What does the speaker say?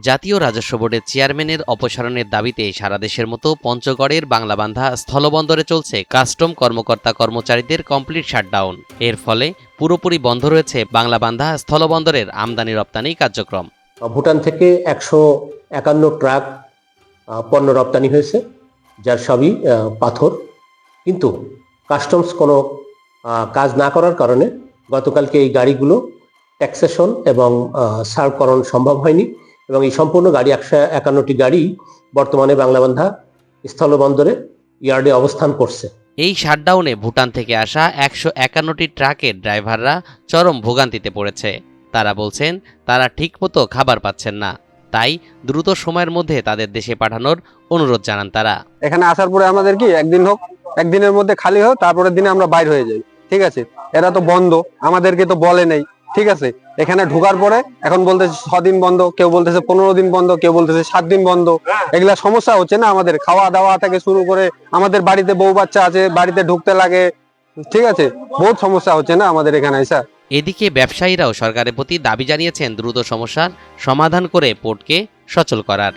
জাতীয় রাজস্ব বোর্ডের চেয়ারম্যানের অপসারণের দাবিতে সারা দেশের মতো পঞ্চগড়ের বাংলাবান্ধা স্থলবন্দরে চলছে কাস্টম কর্মকর্তা কর্মচারীদের কমপ্লিট শাটডাউন। এর ফলে পুরোপুরি বন্ধ রয়েছে বাংলাবান্ধা স্থলবন্দরের আমদানি রপ্তানি কার্যক্রম। ভুটান থেকে 151 ট্রাক পণ্য রপ্তানি হয়েছে, যার সবই পাথর। কিন্তু কাস্টমস কোনো কাজ না করার কারণে গতকালকে এই গাড়িগুলো ট্যাক্সেশন এবং সার্ভকরণ সম্ভব হয়নি এবং এই সম্পূর্ণ গাড়ি 151টি গাড়ি বর্তমানে বাংলাবান্ধা স্থলবন্দরে ইয়ার্ডে অবস্থান করছে। এই শাটডাউনে ভুটান থেকে আসা 151টি ট্রাকের ড্রাইভাররা চরম ভোগান্তিতে পড়েছে। তারা বলছেন তারা ঠিকমতো খাবার পাচ্ছেন না, তাই দ্রুত সময়ের মধ্যে তাদের দেশে পাঠানোর অনুরোধ জানান তারা। এখানে আসার পরে আমাদের কি একদিন হোক, একদিনের মধ্যে খালি হোক, তারপরের দিনে আমরা বাইর হয়ে যাই। ঠিক আছে, এরা তো বন্ধ, আমাদেরকে তো বলে নেই। ঠিক আছে, এখানে ঢোকার পরে এখন বলতেছে 6 দিন বন্ধ, কেউ বলতেছে 15 দিন বন্ধ, কেউ বলতেছে 7 দিন বন্ধ। এগুলা সমস্যা হচ্ছে না আমাদের, খাওয়া দাওয়া থেকে শুরু করে আমাদের বাড়িতে বউ বাচ্চা আছে, বাড়িতে ঢুকতে লাগে। ঠিক আছে, বহুত সমস্যা হচ্ছে না আমাদের এখানে এসে। এদিকে ব্যবসায়ীরাও সরকারের প্রতি দাবি জানিয়েছেন দ্রুত সমস্যার সমাধান করে পোর্টকে সচল করার।